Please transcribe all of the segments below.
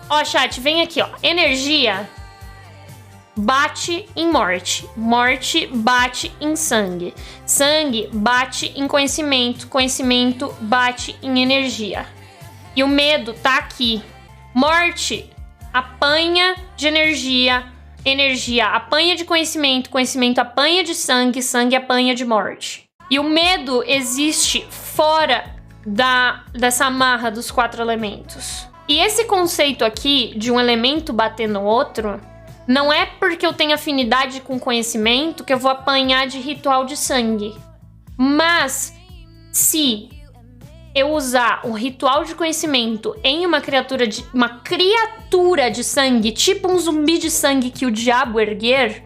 Ó, chat, vem aqui, ó. Energia bate em morte. Morte bate em sangue. Sangue bate em conhecimento. Conhecimento bate em energia. E o medo tá aqui. Morte apanha de energia. Energia apanha de conhecimento. Conhecimento apanha de sangue. Sangue apanha de morte. E o medo existe fora dessa amarra dos 4 elementos. E esse conceito aqui de um elemento bater no outro, não é porque eu tenho afinidade com conhecimento que eu vou apanhar de ritual de sangue. Mas, se eu usar um ritual de conhecimento em uma criatura de sangue, tipo um zumbi de sangue que o diabo erguer,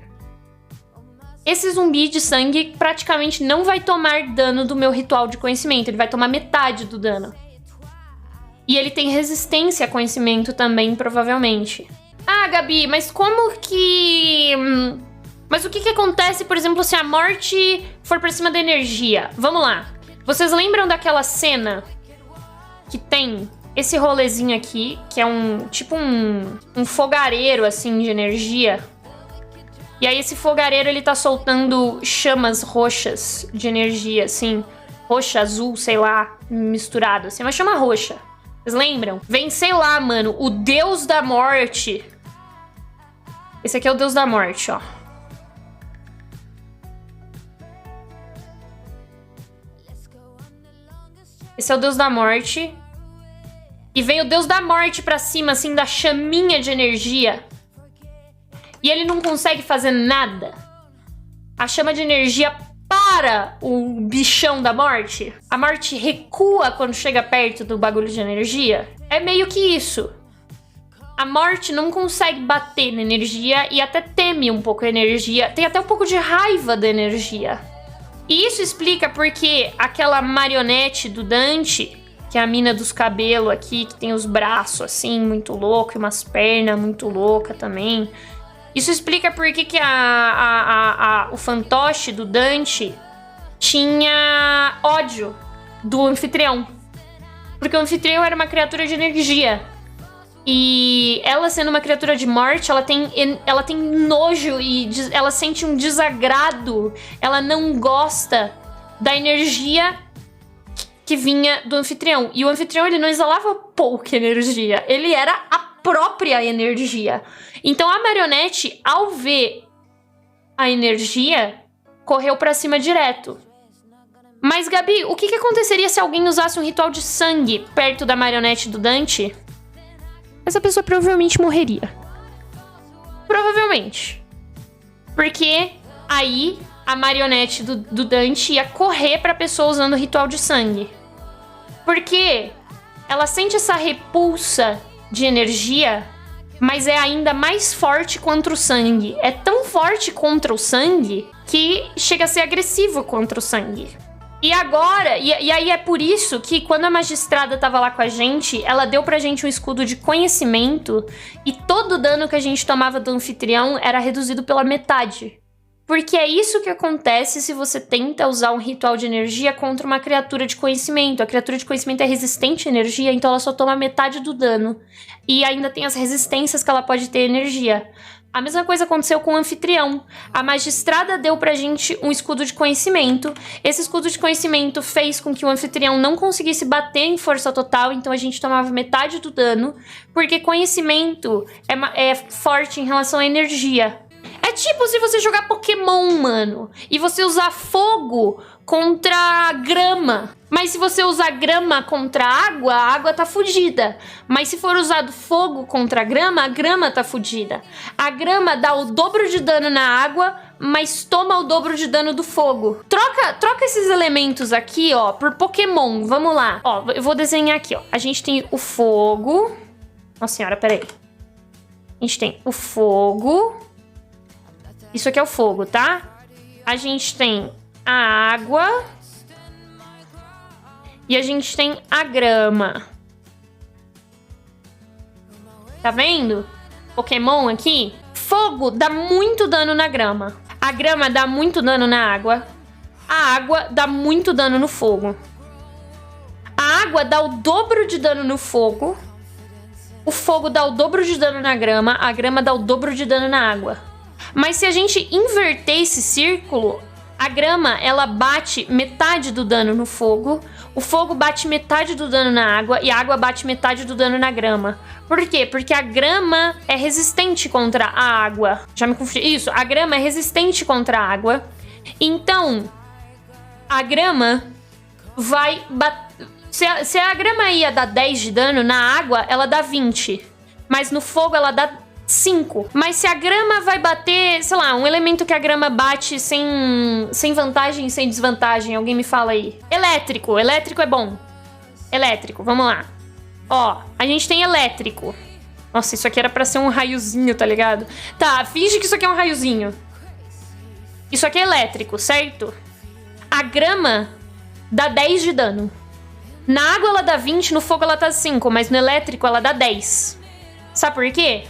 esse zumbi de sangue praticamente não vai tomar dano do meu ritual de conhecimento. Ele vai tomar metade do dano. E ele tem resistência a conhecimento também, provavelmente. Ah, Gabi, mas como que... Mas o que acontece, por exemplo, se a morte for pra cima da energia? Vamos lá. Vocês lembram daquela cena que tem esse rolezinho aqui, que é tipo um fogareiro, assim, de energia? E aí esse fogareiro, ele tá soltando chamas roxas de energia, assim. Roxa, azul, sei lá, misturado, assim. Uma chama roxa. Vocês lembram? Vem, sei lá, mano, o deus da morte. Esse aqui é o deus da morte, ó. Esse é o deus da morte. E vem o deus da morte pra cima, assim, da chaminha de energia. E ele não consegue fazer nada. A chama de energia para o bichão da morte. A morte recua quando chega perto do bagulho de energia. É meio que isso. A morte não consegue bater na energia e até teme um pouco a energia. Tem até um pouco de raiva da energia. E isso explica porque aquela marionete do Dante, que é a mina dos cabelos aqui, que tem os braços assim, muito louco, e umas pernas muito loucas também. Isso explica por que o fantoche do Dante tinha ódio do anfitrião. Porque o anfitrião era uma criatura de energia. E ela, sendo uma criatura de morte, ela tem nojo e ela sente um desagrado. Ela não gosta da energia que vinha do anfitrião. E o anfitrião, ele não exalava pouca energia. Ele era a própria energia. Então a marionete, ao ver a energia, correu pra cima direto. Mas, Gabi, o que aconteceria se alguém usasse um ritual de sangue perto da marionete do Dante? Essa pessoa provavelmente morreria. Provavelmente. Porque aí a marionete do Dante ia correr pra pessoa usando o ritual de sangue. Porque ela sente essa repulsa de energia, mas é ainda mais forte contra o sangue. É tão forte contra o sangue que chega a ser agressivo contra o sangue. E agora, e aí é por isso que quando a magistrada tava lá com a gente, ela deu pra gente um escudo de conhecimento e todo o dano que a gente tomava do anfitrião era reduzido pela metade. Porque é isso que acontece se você tenta usar um ritual de energia contra uma criatura de conhecimento. A criatura de conhecimento é resistente à energia, então ela só toma metade do dano. E ainda tem as resistências que ela pode ter à energia. A mesma coisa aconteceu com o anfitrião. A magistrada deu pra gente um escudo de conhecimento. Esse escudo de conhecimento fez com que o anfitrião não conseguisse bater em força total, então a gente tomava metade do dano, porque conhecimento é forte em relação à energia. É tipo se você jogar Pokémon, mano, e você usar fogo contra grama. Mas se você usar grama contra água, a água tá fudida. Mas se for usado fogo contra a grama tá fudida. A grama dá o dobro de dano na água, mas toma o dobro de dano do fogo. Troca esses elementos aqui, ó, por Pokémon. Vamos lá. Ó, eu vou desenhar aqui, ó. A gente tem o fogo. Nossa senhora, peraí. A gente tem o fogo. Isso aqui é o fogo, tá? A gente tem a água. E a gente tem a grama. Tá vendo? Pokémon aqui. Fogo dá muito dano na grama. A grama dá muito dano na água. A água dá muito dano no fogo. A água dá o dobro de dano no fogo. o fogo dá o dobro de dano na grama, a grama dá o dobro de dano na água. Mas se a gente inverter esse círculo, a grama, ela bate metade do dano no fogo, o fogo bate metade do dano na água e a água bate metade do dano na grama. Por quê? Porque a grama é resistente contra a água. Já me confundi. Isso, a grama é resistente contra a água. Então, a grama vai bater... Se a grama ia dar 10 de dano, na água ela dá 20. Mas no fogo ela dá 5. Mas se a grama vai bater, sei lá, um elemento que a grama bate sem vantagem e sem desvantagem, alguém me fala aí. Elétrico. Elétrico é bom. Elétrico, vamos lá. Ó, a gente tem elétrico. Nossa, isso aqui era pra ser um raiozinho, tá ligado? Tá, finge que isso aqui é um raiozinho. Isso aqui é elétrico, certo? A grama dá 10 de dano. Na água ela dá 20, no fogo ela dá 5, mas no elétrico ela dá 10. Sabe por quê?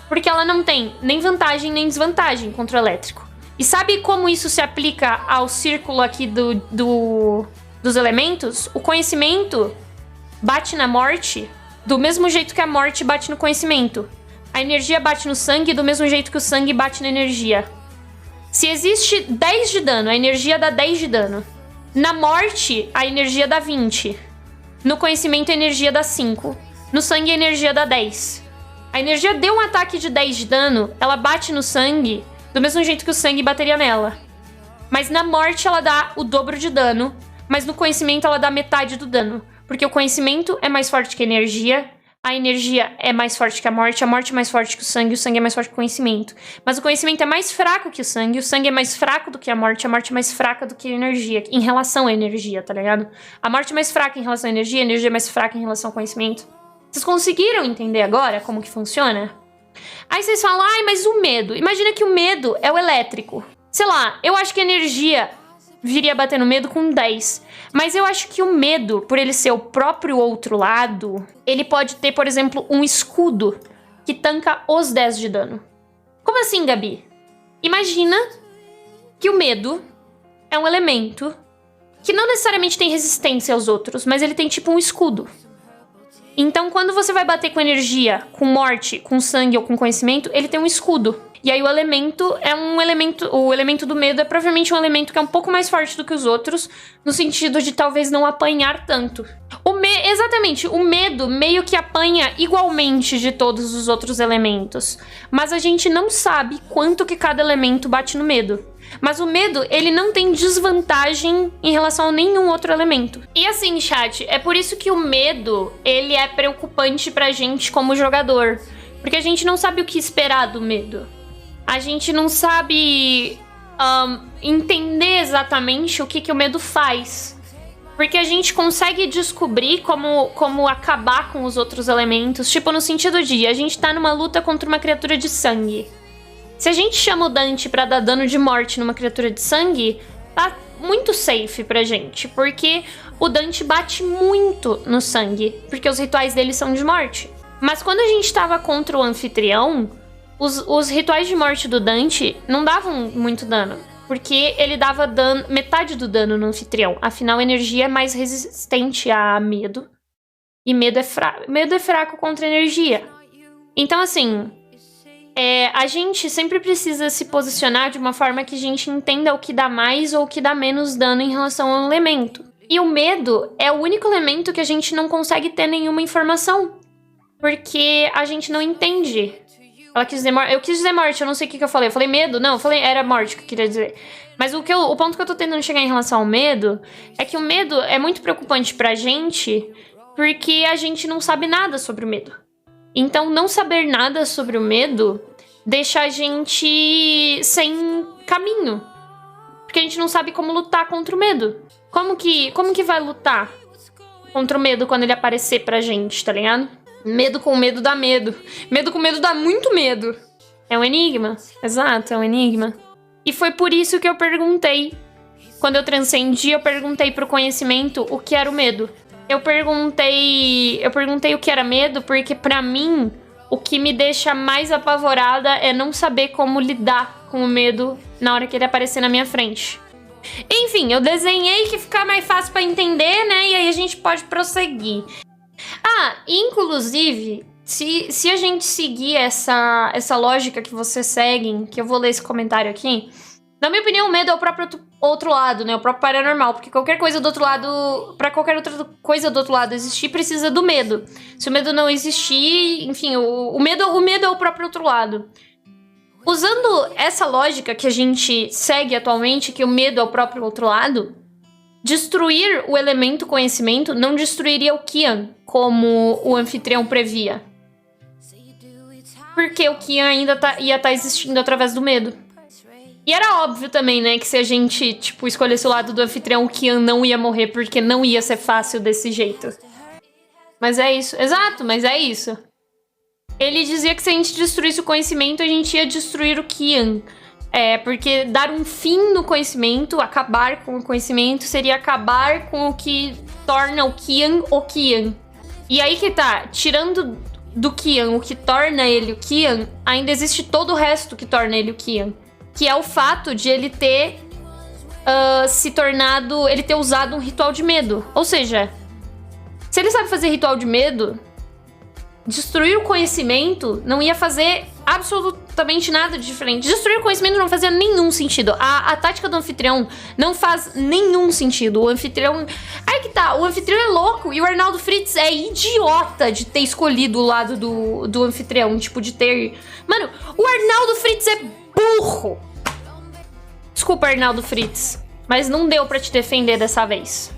Porque ela não tem nem vantagem nem desvantagem contra o elétrico. E sabe como isso se aplica ao círculo aqui dos elementos? O conhecimento bate na morte do mesmo jeito que a morte bate no conhecimento. A energia bate no sangue do mesmo jeito que o sangue bate na energia. Se existe 10 de dano, a energia dá 10 de dano. Na morte, a energia dá 20. No conhecimento, a energia dá 5. No sangue, a energia dá 10. A energia deu um ataque de 10 de dano, ela bate no sangue do mesmo jeito que o sangue bateria nela. Mas na morte, ela dá o dobro de dano, mas no conhecimento, ela dá metade do dano. Porque o conhecimento é mais forte que a energia é mais forte que a morte é mais forte que o sangue é mais forte que o conhecimento. Mas o conhecimento é mais fraco que o sangue é mais fraco do que a morte é mais fraca do que a energia, em relação à energia, tá ligado? A morte é mais fraca em relação à energia, a energia é mais fraca em relação ao conhecimento. Vocês conseguiram entender agora como que funciona? Aí vocês falam, ai, mas o medo. Imagina que o medo é o elétrico. Sei lá, eu acho que a energia viria bater no medo com 10. Mas eu acho que o medo, por ele ser o próprio outro lado, ele pode ter, por exemplo, um escudo que tanca os 10 de dano. Como assim, Gabi? Imagina que o medo é um elemento que não necessariamente tem resistência aos outros, mas ele tem tipo um escudo. Então, quando você vai bater com energia, com morte, com sangue ou com conhecimento, ele tem um escudo. E aí o elemento é um elemento... O elemento do medo é provavelmente um elemento que é um pouco mais forte do que os outros, no sentido de talvez não apanhar tanto. Exatamente, o medo meio que apanha igualmente de todos os outros elementos. Mas a gente não sabe quanto que cada elemento bate no medo. Mas o medo, ele não tem desvantagem em relação a nenhum outro elemento. E assim, chat, é por isso que o medo, ele é preocupante pra gente como jogador. Porque a gente não sabe o que esperar do medo. A gente não sabe entender exatamente o que o medo faz. Porque a gente consegue descobrir como acabar com os outros elementos. Tipo, no sentido de, a gente tá numa luta contra uma criatura de sangue. Se a gente chama o Dante pra dar dano de morte numa criatura de sangue, tá muito safe pra gente. Porque o Dante bate muito no sangue. Porque os rituais dele são de morte. Mas quando a gente tava contra o anfitrião, os rituais de morte do Dante não davam muito dano. Porque ele dava dano, metade do dano no anfitrião. Afinal, a energia é mais resistente a medo. E medo é fraco contra energia. Então, assim, a gente sempre precisa se posicionar de uma forma que a gente entenda o que dá mais ou o que dá menos dano em relação ao elemento. E o medo é o único elemento que a gente não consegue ter nenhuma informação. Porque a gente não entende. Ela quis dizer morte. Eu quis dizer morte, eu não sei o que eu falei. Eu falei medo? Não, eu falei era morte que eu queria dizer. Mas o ponto que eu tô tentando chegar em relação ao medo é que o medo é muito preocupante pra gente porque a gente não sabe nada sobre o medo. Então, não saber nada sobre o medo deixa a gente sem caminho. Porque a gente não sabe como lutar contra o medo. Como que vai lutar contra o medo quando ele aparecer pra gente, tá ligado? Medo com medo dá medo. Medo com medo dá muito medo. É um enigma. Exato, é um enigma. E foi por isso que eu perguntei. Quando eu transcendi, eu perguntei pro conhecimento o que era o medo. Eu perguntei o que era medo porque, pra mim, o que me deixa mais apavorada é não saber como lidar com o medo na hora que ele aparecer na minha frente. Enfim, eu desenhei que ficar mais fácil pra entender, né? E aí a gente pode prosseguir. Ah, inclusive, Se a gente seguir essa lógica que vocês seguem, que eu vou ler esse comentário aqui, na minha opinião, o medo é o próprio outro lado, né? O próprio paranormal, porque qualquer coisa do outro lado, pra qualquer outra coisa do outro lado existir, precisa do medo. Se o medo não existir, enfim, o medo é o próprio outro lado. Usando essa lógica que a gente segue atualmente, que o medo é o próprio outro lado, destruir o elemento conhecimento não destruiria o Kian, como o anfitrião previa. Porque o Kian ainda ia estar existindo através do medo. E era óbvio também, né, que se a gente, tipo, escolhesse o lado do anfitrião, o Kian não ia morrer, porque não ia ser fácil desse jeito. Mas é isso. Exato, mas é isso. Ele dizia que se a gente destruísse o conhecimento, a gente ia destruir o Kian. Porque dar um fim no conhecimento, acabar com o conhecimento, seria acabar com o que torna o Kian o Kian. E aí que tá, tirando do Kian o que torna ele o Kian, ainda existe todo o resto que torna ele o Kian. Que é o fato de ele ter ele ter usado um ritual de medo. Ou seja, se ele sabe fazer ritual de medo, destruir o conhecimento não ia fazer absolutamente nada de diferente. Destruir o conhecimento não fazia nenhum sentido. A tática do anfitrião não faz nenhum sentido. O anfitrião... Aí que tá, o anfitrião é louco e o Arnaldo Fritz é idiota de ter escolhido o lado do anfitrião. Tipo, de ter... Mano, o Arnaldo Fritz é burro. Desculpa, Arnaldo Fritz, mas não deu pra te defender dessa vez.